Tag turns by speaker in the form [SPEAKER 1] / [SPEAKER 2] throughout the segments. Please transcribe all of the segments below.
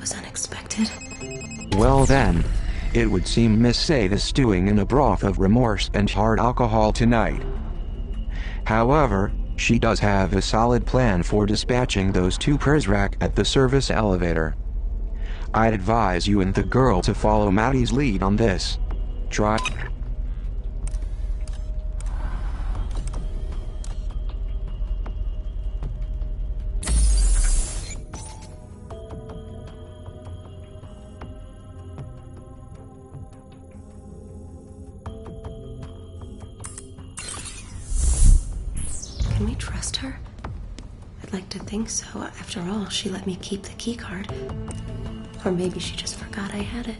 [SPEAKER 1] was unexpected.
[SPEAKER 2] Well then, it would seem Miss Sade is stewing in a broth of remorse and hard alcohol tonight. However, she does have a solid plan for dispatching those two Prizrak at the service elevator. I'd advise you and the girl to follow Maddie's lead on this. Try.
[SPEAKER 1] Can we trust her? I'd like to think so. After all, she let me keep the keycard. Or maybe she just forgot I had it.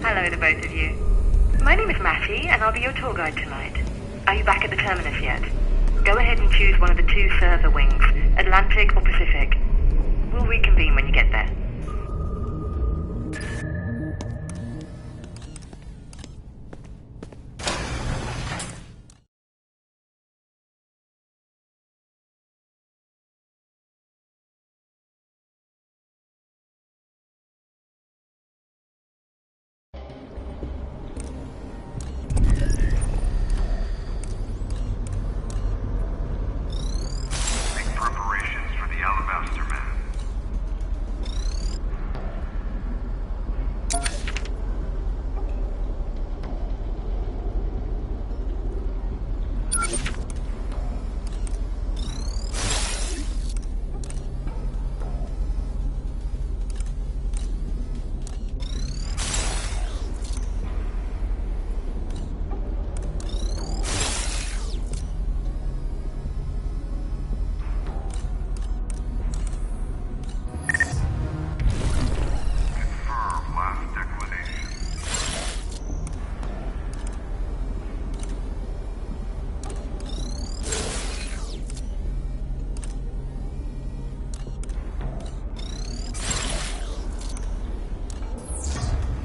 [SPEAKER 3] Hello, the both of you. My name is Matty, and I'll be your tour guide tonight. Are you back at the terminus yet? Go ahead and choose one of the two server wings, Atlantic or Pacific. We'll reconvene when you get there.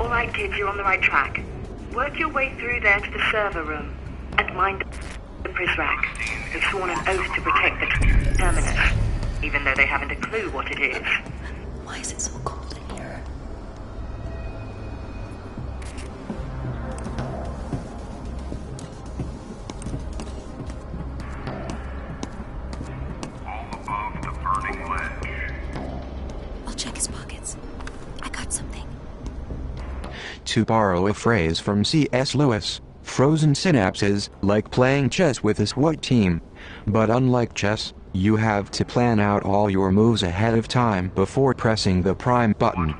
[SPEAKER 3] Alright kids, you're on the right track. Work your way through there to the server room and mind the Prizrak. They've sworn an oath to protect the terminus, even though they haven't a clue what it is.
[SPEAKER 1] Why is it so cold in here?
[SPEAKER 4] All above the burning ledge.
[SPEAKER 1] I'll check his pockets. I got something.
[SPEAKER 2] To borrow a phrase from C.S. Lewis, frozen synapses like playing chess with a SWAT team. But unlike chess, you have to plan out all your moves ahead of time before pressing the prime button.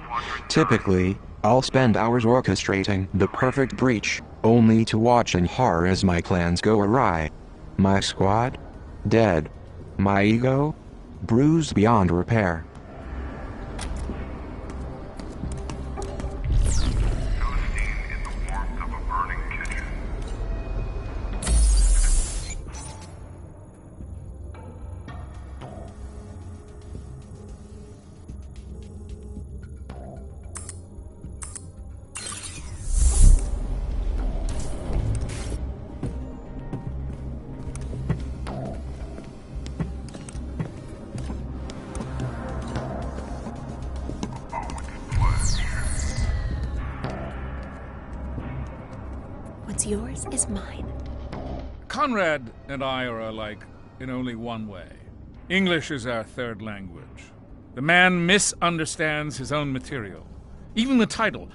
[SPEAKER 2] Typically, I'll spend hours orchestrating the perfect breach, only to watch in horror as my plans go awry. My squad? Dead. My ego? Bruised beyond repair.
[SPEAKER 1] yours is mine.
[SPEAKER 5] Conrad and I are alike in only one way. English is our third language. The man misunderstands his own material. Even the title,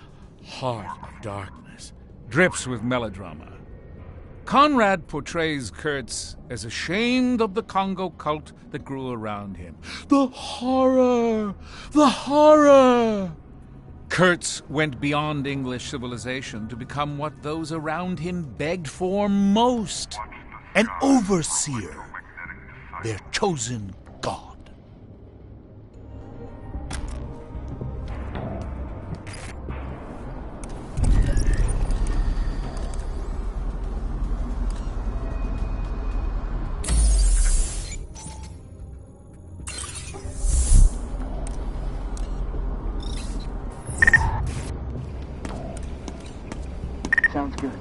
[SPEAKER 5] Heart of Darkness, drips with melodrama. Conrad portrays Kurtz as ashamed of the Congo cult that grew around him. The horror! The horror! Kurtz went beyond English civilization to become what those around him begged for most. An overseer, their chosen god.
[SPEAKER 6] Sounds good.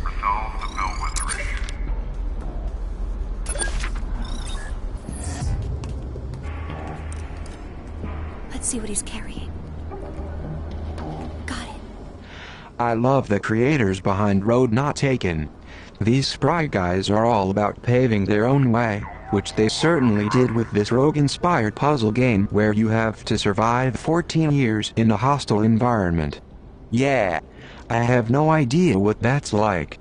[SPEAKER 4] Resolve the Bellwether issue.
[SPEAKER 1] Let's see what he's carrying. Got it.
[SPEAKER 2] I love the creators behind Road Not Taken. These spry guys are all about paving their own way, which they certainly did with this rogue-inspired puzzle game where you have to survive 14 years in a hostile environment. Yeah, I have no idea what that's like.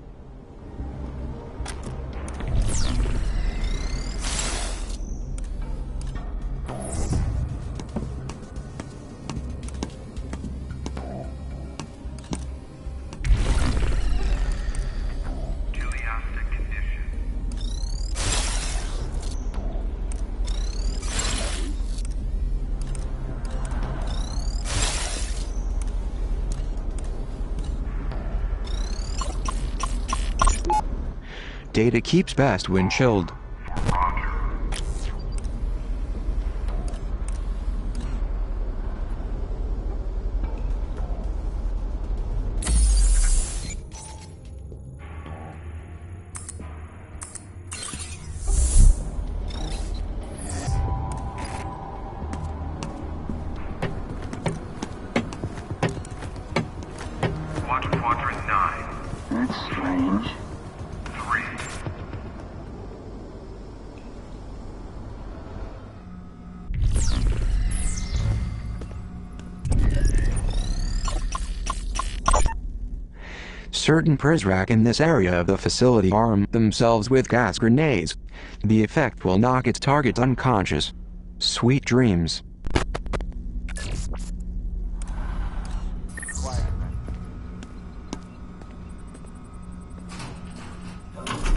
[SPEAKER 4] Teleoptic condition.
[SPEAKER 2] Data keeps best when chilled.
[SPEAKER 4] Roger. Watch quadrant 9.
[SPEAKER 6] That's strange.
[SPEAKER 4] 3.
[SPEAKER 2] Certain Prizrak in this area of the facility arm themselves with gas grenades. The effect will knock its targets unconscious. Sweet dreams.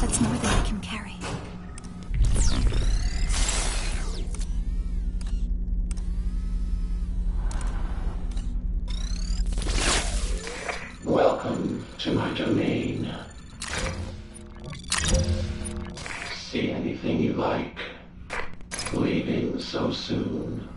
[SPEAKER 1] That's more than I can carry.
[SPEAKER 7] Welcome to my domain. See anything you like. Leaving so soon.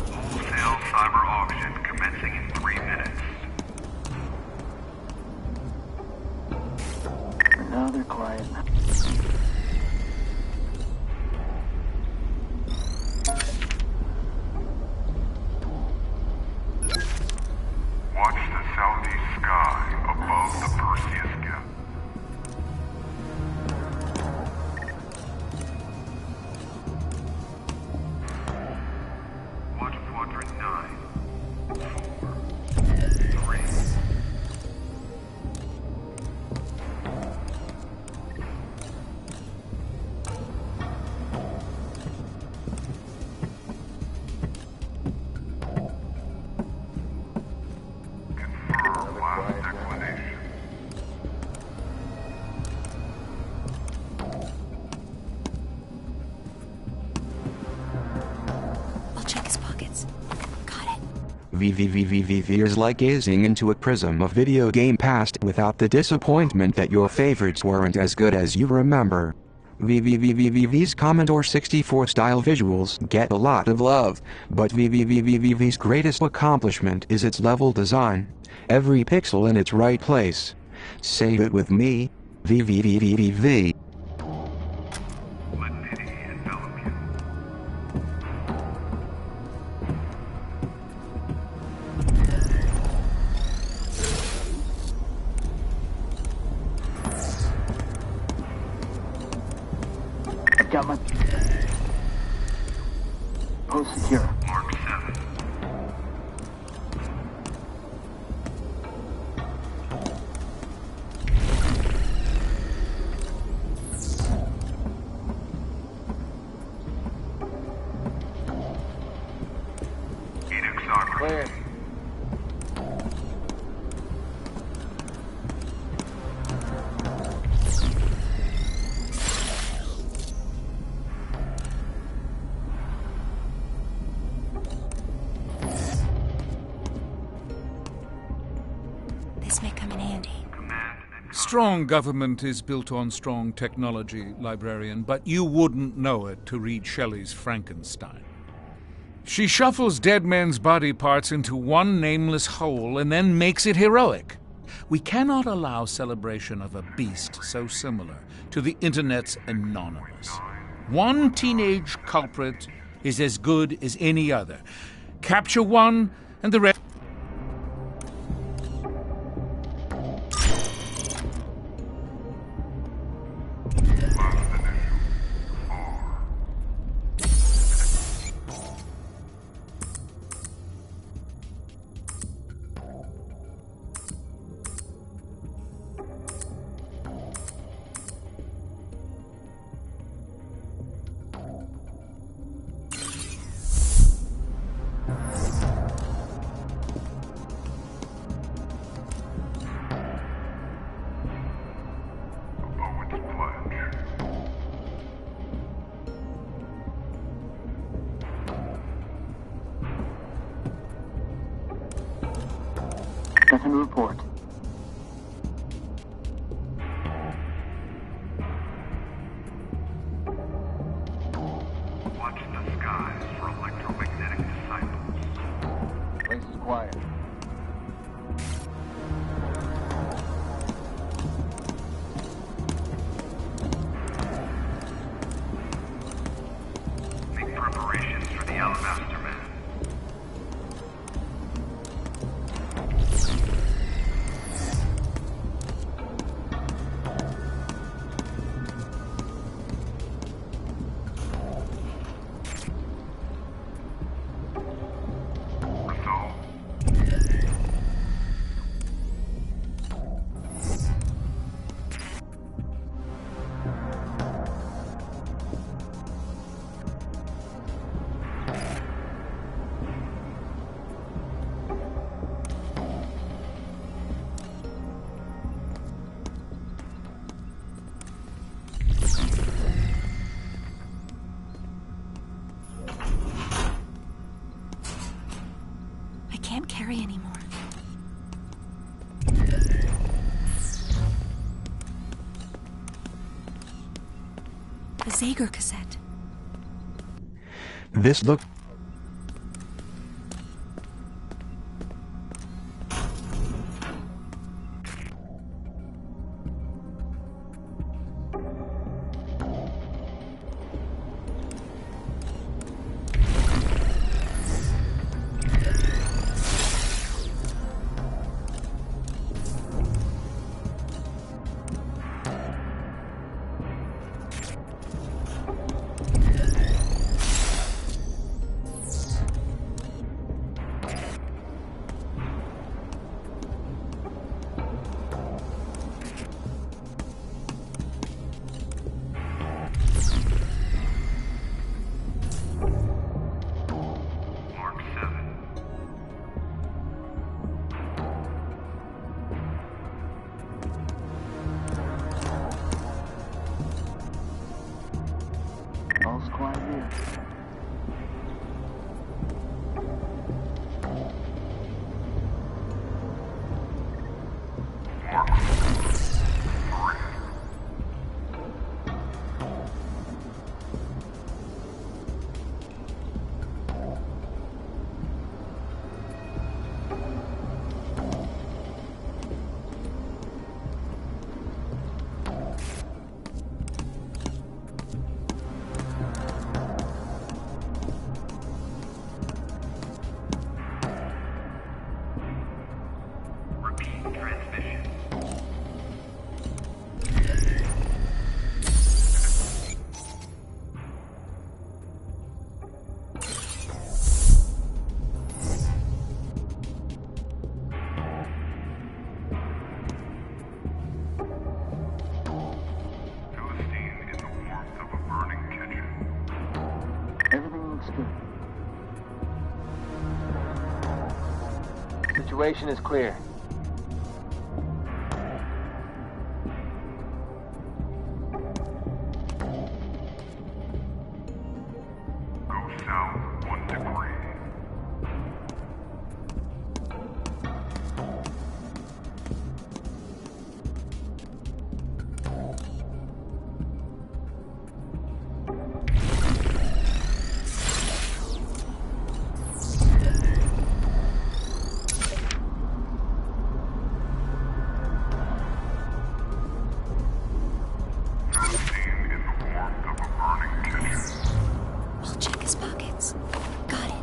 [SPEAKER 4] Wholesale cyber auction commencing in 3 minutes.
[SPEAKER 6] Now they're quiet.
[SPEAKER 4] Watch the southeast sky above the Perseus Gap. Watch quadrant 9. 4. 3. Confirm
[SPEAKER 2] VVVVVV is like gazing into a prism of video game past without the disappointment that your favorites weren't as good as you remember. VVVVVV's Commodore 64 style visuals get a lot of love, but VVVVVV's greatest accomplishment is its level design. Every pixel in its right place. Say it with me, VVVVVV.
[SPEAKER 4] Let pity envelop you.
[SPEAKER 6] I've got my post secure.
[SPEAKER 4] Mark 7.
[SPEAKER 6] Clear.
[SPEAKER 1] This may come in handy.
[SPEAKER 5] Strong government is built on strong technology, librarian, but you wouldn't know it to read Shelley's Frankenstein. She shuffles dead men's body parts into one nameless whole and then makes it heroic. We cannot allow celebration of a beast so similar to the Internet's anonymous. One teenage culprit is as good as any other. Capture one and the rest...
[SPEAKER 6] Second report.
[SPEAKER 4] Watch the skies for electromagnetic disciples.
[SPEAKER 6] Place is quiet.
[SPEAKER 4] Make preparations for the Alabaster Man.
[SPEAKER 1] I can't carry anymore. The Zager cassette.
[SPEAKER 2] This look.
[SPEAKER 4] transmission. Philistine in the warmth of a burning kitchen.
[SPEAKER 6] Everything looks good. Situation is clear.
[SPEAKER 4] Go south 1 degree. Philistine in the warmth of a burning kitchen.
[SPEAKER 1] We'll check his pockets. Got it.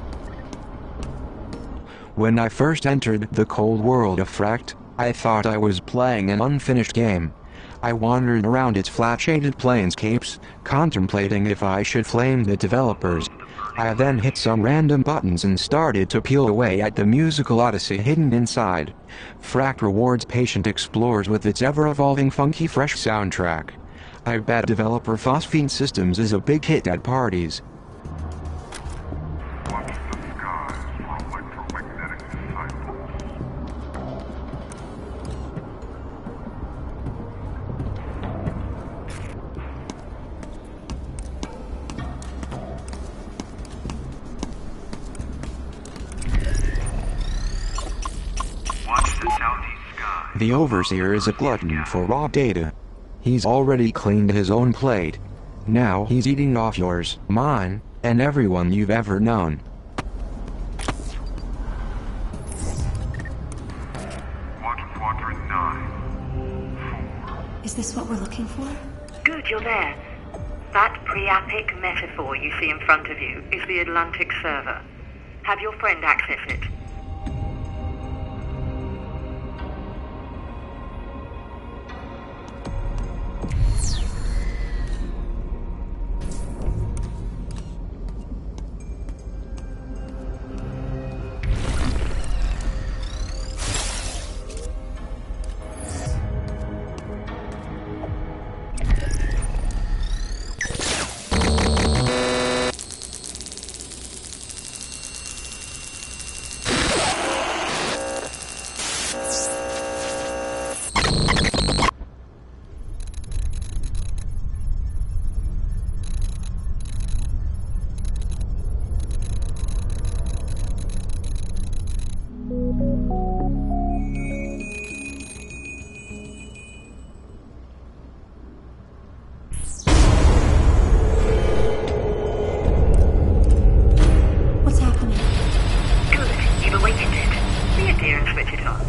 [SPEAKER 2] When I first entered the cold world of Fract, I thought I was playing an unfinished game. I wandered around its flat-shaded planescapes, contemplating if I should flame the developers. I then hit some random buttons and started to peel away at the musical odyssey hidden inside. Fract rewards patient explorers with its ever-evolving funky fresh soundtrack. I bet developer Phosphine Systems is a big hit at parties.
[SPEAKER 4] Watch the skies for electromagnetic disciples. Watch the southeast sky.
[SPEAKER 2] The Overseer is a glutton for raw data. He's already cleaned his own plate. Now he's eating off yours, mine, and everyone you've ever known.
[SPEAKER 4] Watch quadrant 9. 4.
[SPEAKER 1] Is this what we're looking for?
[SPEAKER 3] Good, you're there. That pre-epic metaphor you see in front of you is the Atlantik-Server. Have your friend access it.
[SPEAKER 1] What's happening?
[SPEAKER 3] Good, you've awakened it. Be a dear and switch it on.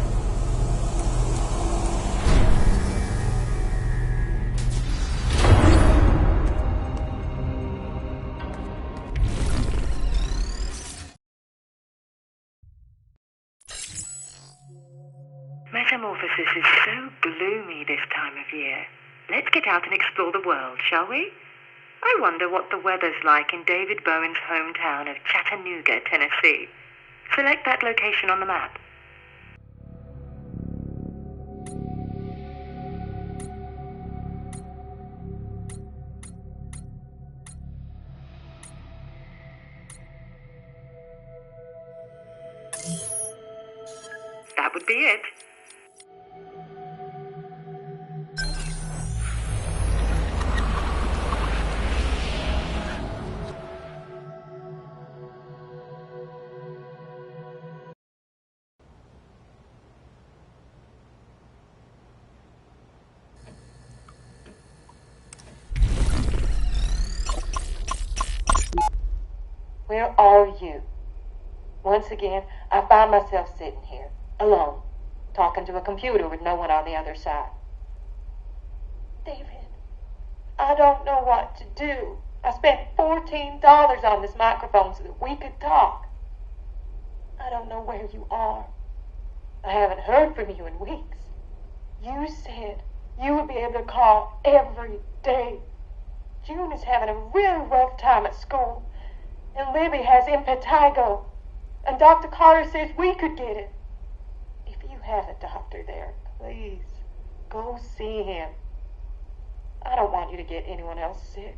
[SPEAKER 3] Metamorphosis is so gloomy this time of year. Let's get out and explore the world, shall we? I wonder what the weather's like in David Bowen's hometown of Chattanooga, Tennessee. Select that location on the map. That would be it.
[SPEAKER 8] Where are you? Once again, I find myself sitting here, alone, talking to a computer with no one on the other side. David, I don't know what to do. I spent $14 on this microphone so that we could talk. I don't know where you are. I haven't heard from you in weeks. You said you would be able to call every day. June is having a really rough time at school, and Libby has impetigo, and Dr. Carter says we could get it. If you have a doctor there, please go see him. I don't want you to get anyone else sick.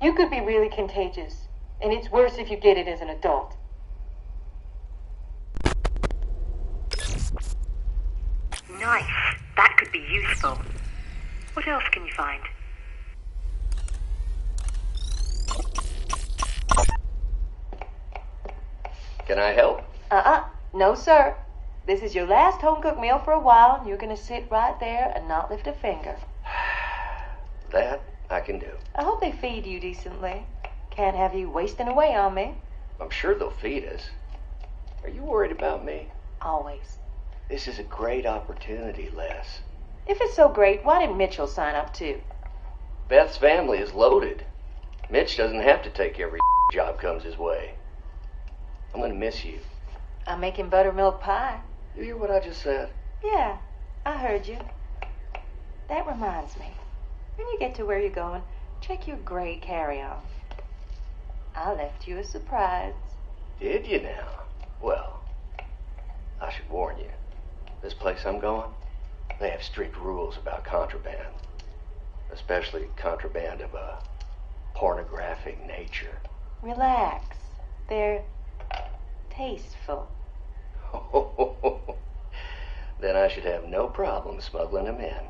[SPEAKER 8] You could be really contagious, and it's worse if you get it as an adult.
[SPEAKER 3] Nice. That could be useful. What else can you find?
[SPEAKER 9] Can I help?
[SPEAKER 8] No, sir. This is your last home-cooked meal for a while, and you're going to sit right there and not lift a finger.
[SPEAKER 9] That I can do.
[SPEAKER 8] I hope they feed you decently. Can't have you wasting away on me.
[SPEAKER 9] I'm sure they'll feed us. Are you worried about me?
[SPEAKER 8] Always.
[SPEAKER 9] This is a great opportunity, Les.
[SPEAKER 8] If it's so great, why didn't Mitchell sign up too?
[SPEAKER 9] Beth's family is loaded. Mitch doesn't have to take every job comes his way. I'm gonna miss you.
[SPEAKER 8] I'm making buttermilk pie.
[SPEAKER 9] You hear what I just said?
[SPEAKER 8] Yeah, I heard you. That reminds me. When you get to where you're going, check your gray carry-on. I left you a surprise.
[SPEAKER 9] Did you now? Well, I should warn you. This place I'm going, they have strict rules about contraband. Especially contraband of a pornographic nature.
[SPEAKER 8] Relax. They're tasteful.
[SPEAKER 9] Then I should have no problem smuggling them in.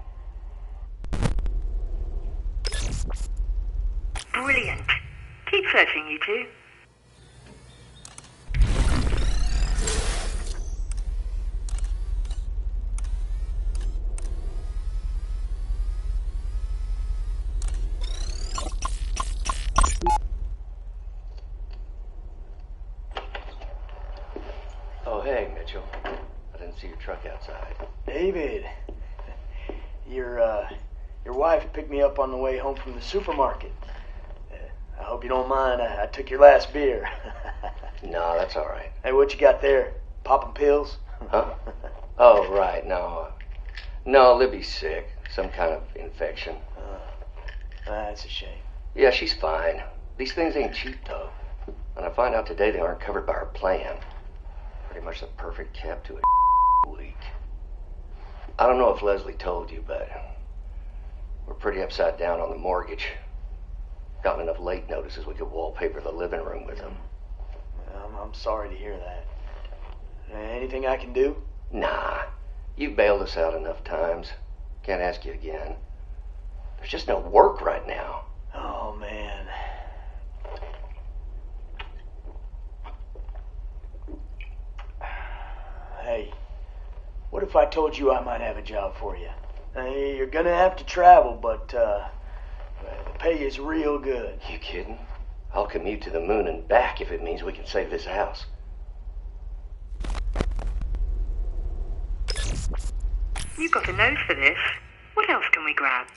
[SPEAKER 3] Brilliant. Keep searching, you two.
[SPEAKER 9] Oh, hey, Mitchell. I didn't see your truck outside.
[SPEAKER 10] David, your wife picked me up on the way home from the supermarket. I hope you don't mind. I took your last beer.
[SPEAKER 9] No, that's all right.
[SPEAKER 10] Hey, what you got there? Popping pills?
[SPEAKER 9] Huh? Oh, right. No, Libby's sick. Some kind of infection.
[SPEAKER 10] That's a shame.
[SPEAKER 9] Yeah, she's fine. These things ain't cheap, though. And I find out today they aren't covered by our plan. Pretty much the perfect cap to a week. I don't know if Leslie told you, but we're pretty upside down on the mortgage. Gotten enough late notices we could wallpaper the living room with them.
[SPEAKER 10] I'm sorry to hear that. Anything I can do?
[SPEAKER 9] Nah. You've bailed us out enough times. Can't ask you again. There's just no work right now.
[SPEAKER 10] Oh, man. Hey, what if I told you I might have a job for you? You're gonna have to travel, but the pay is real good.
[SPEAKER 9] You kidding? I'll commute to the moon and back if it means we can save this house.
[SPEAKER 3] You've got a nose for this. What else can we grab?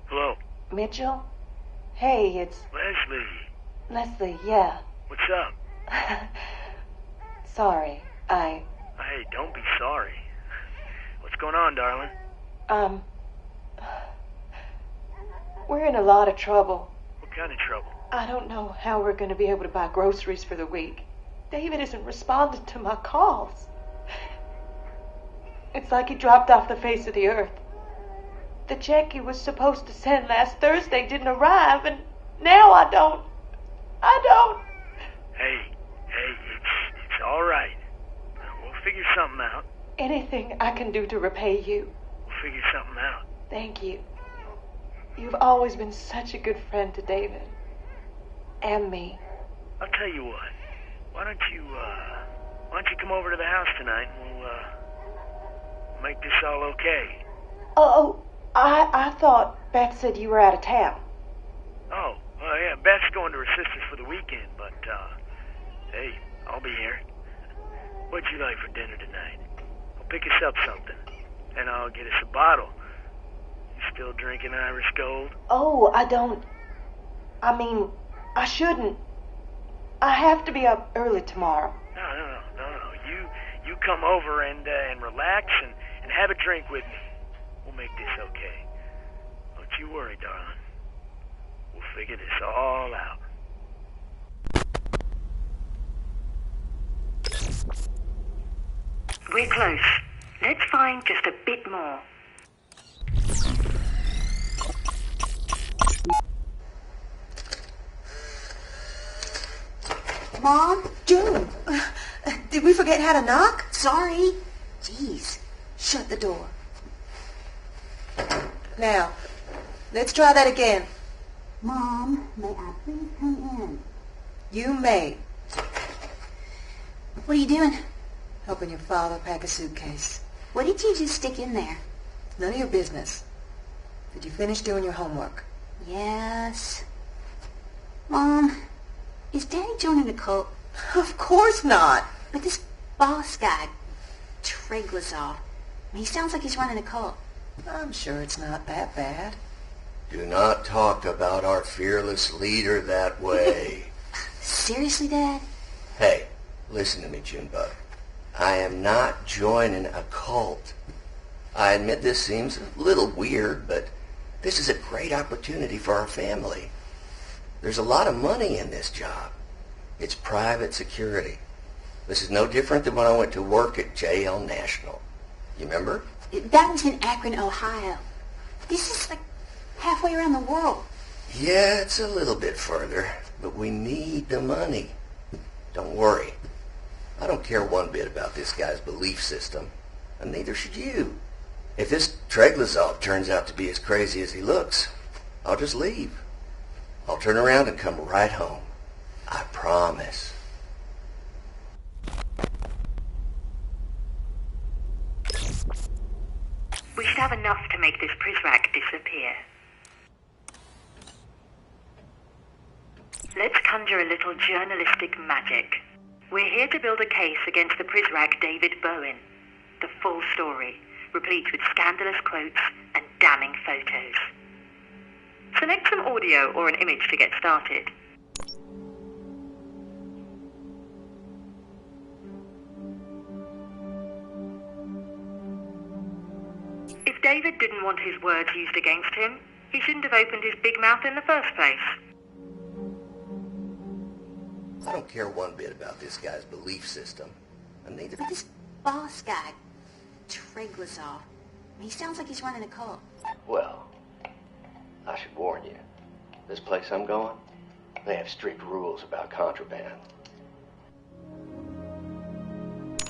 [SPEAKER 11] Hello?
[SPEAKER 8] Mitchell? Hey, it's Leslie, yeah.
[SPEAKER 11] What's up?
[SPEAKER 8] Sorry,
[SPEAKER 11] Hey, don't be sorry. What's going on, darling?
[SPEAKER 8] We're in a lot of trouble.
[SPEAKER 11] What kind of trouble?
[SPEAKER 8] I don't know how we're going to be able to buy groceries for the week. David isn't responding to my calls. It's like he dropped off the face of the earth. The check he was supposed to send last Thursday didn't arrive, and now I don't.
[SPEAKER 11] Hey, it's all right. We'll figure something out.
[SPEAKER 8] Anything I can do to repay you.
[SPEAKER 11] We'll figure something out.
[SPEAKER 8] Thank you. You've always been such a good friend to David. And me.
[SPEAKER 11] I'll tell you what. Why don't you come over to the house tonight and we'll make this all okay.
[SPEAKER 8] Oh, I thought Beth said you were out of town.
[SPEAKER 11] Oh, yeah, Beth's going to her sister's for the weekend, but, hey, I'll be here. What'd you like for dinner tonight? I'll pick us up something, and I'll get us a bottle. You still drinking Irish Gold?
[SPEAKER 8] Oh, I shouldn't. I have to be up early tomorrow.
[SPEAKER 11] No. You come over and relax and have a drink with me. We'll make this okay. Don't you worry, darling. We'll figure this all out.
[SPEAKER 3] We're close. Let's find just a bit more.
[SPEAKER 12] Mom?
[SPEAKER 8] June, did we forget how to knock?
[SPEAKER 12] Sorry. Jeez. Shut the door.
[SPEAKER 8] Now, let's try that again.
[SPEAKER 12] Mom, may I please come in?
[SPEAKER 8] You may.
[SPEAKER 12] What are you doing?
[SPEAKER 8] Helping your father pack a suitcase.
[SPEAKER 12] What did you just stick in there?
[SPEAKER 8] None of your business. Did you finish doing your homework?
[SPEAKER 12] Yes. Mom, is Daddy joining the cult?
[SPEAKER 8] Of course not.
[SPEAKER 12] But this boss guy, Treglazov, he sounds like he's running a cult.
[SPEAKER 8] I'm sure it's not that bad.
[SPEAKER 9] Do not talk about our fearless leader that way.
[SPEAKER 12] Seriously, Dad?
[SPEAKER 9] Hey, listen to me, Junebug. I am not joining a cult. I admit this seems a little weird, but this is a great opportunity for our family. There's a lot of money in this job. It's private security. This is no different than when I went to work at JL National. You remember?
[SPEAKER 12] That was in Akron, Ohio. This is like halfway around the world.
[SPEAKER 9] Yeah, it's a little bit further, but we need the money. Don't worry. I don't care one bit about this guy's belief system, and neither should you. If this Treglazov turns out to be as crazy as he looks, I'll just leave. I'll turn around and come right home. I promise.
[SPEAKER 3] We should have enough to make this Prizrak disappear. Let's conjure a little journalistic magic. We're here to build a case against the Prizrak David Bowen. The full story, replete with scandalous quotes and damning photos. Select some audio or an image to get started. If David didn't want his words used against him, he shouldn't have opened his big mouth in the first place.
[SPEAKER 9] I don't care one bit about this guy's belief system, and neither...
[SPEAKER 12] But this boss guy, Treglazov, he sounds like he's running a cult.
[SPEAKER 9] Well, I should warn you. This place I'm going, they have strict rules about contraband.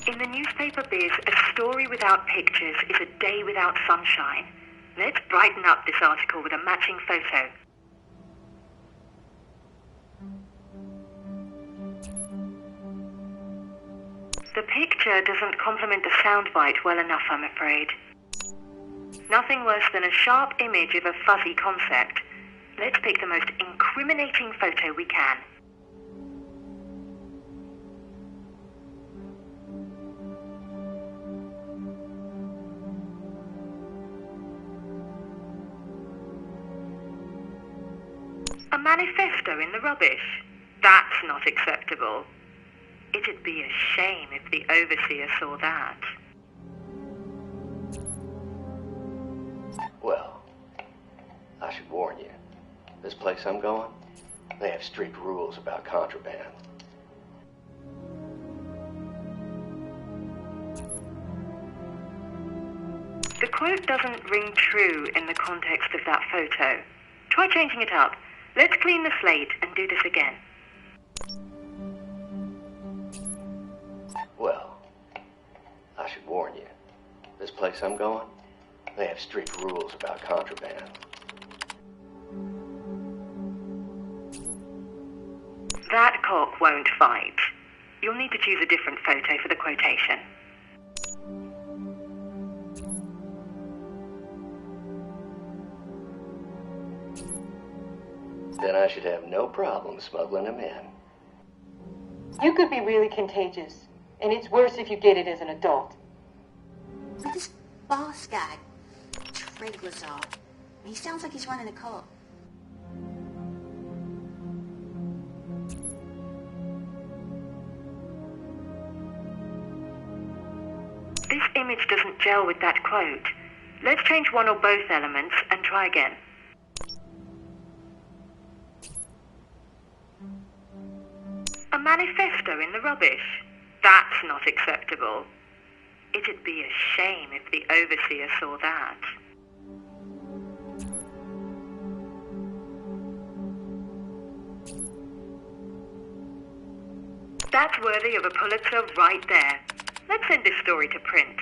[SPEAKER 3] In the newspaper biz, a story without pictures is a day without sunshine. Let's brighten up this article with a matching photo. The picture doesn't complement the soundbite well enough, I'm afraid. Nothing worse than a sharp image of a fuzzy concept. Let's pick the most incriminating photo we can. A manifesto in the rubbish. That's not acceptable. It'd be a shame if the overseer saw that.
[SPEAKER 9] Well, I should warn you. This place I'm going, they have strict rules about contraband.
[SPEAKER 3] The quote doesn't ring true in the context of that photo. Try changing it up. Let's clean the slate and do this again.
[SPEAKER 9] Well, I should warn you. This place I'm going, they have strict rules about contraband.
[SPEAKER 3] That cock won't fight. You'll need to choose a different photo for the quotation.
[SPEAKER 9] Then I should have no problem smuggling him in.
[SPEAKER 8] You could be really contagious. And it's worse if you get it as an adult.
[SPEAKER 12] But this boss guy, Treglazar, he sounds like he's running a cult.
[SPEAKER 3] This image doesn't gel with that quote. Let's change one or both elements and try again. A manifesto in the rubbish? That's not acceptable. It'd be a shame if the overseer saw that. That's worthy of a Pulitzer right there. Let's send this story to print.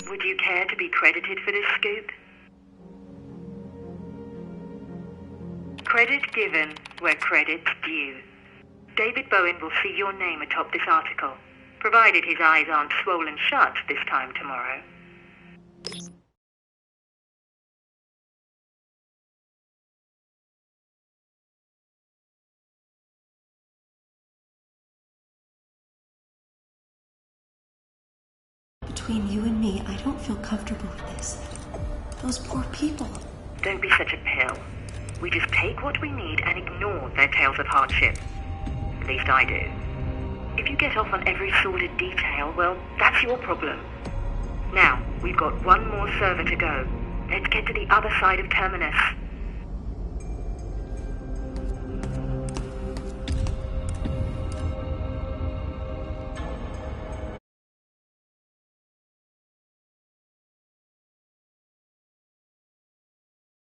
[SPEAKER 3] Would you care to be credited for this scoop? Credit given where credit's due. David Bowen will see your name atop this article, provided his eyes aren't swollen shut this time tomorrow.
[SPEAKER 1] Between you and me, I don't feel comfortable with this. Those poor people.
[SPEAKER 3] Don't be such a pill. We just take what we need and ignore their tales of hardship. At least I do. If you get off on every sordid detail, well, that's your problem. Now, we've got one more server to go. Let's get to the other side of Terminus.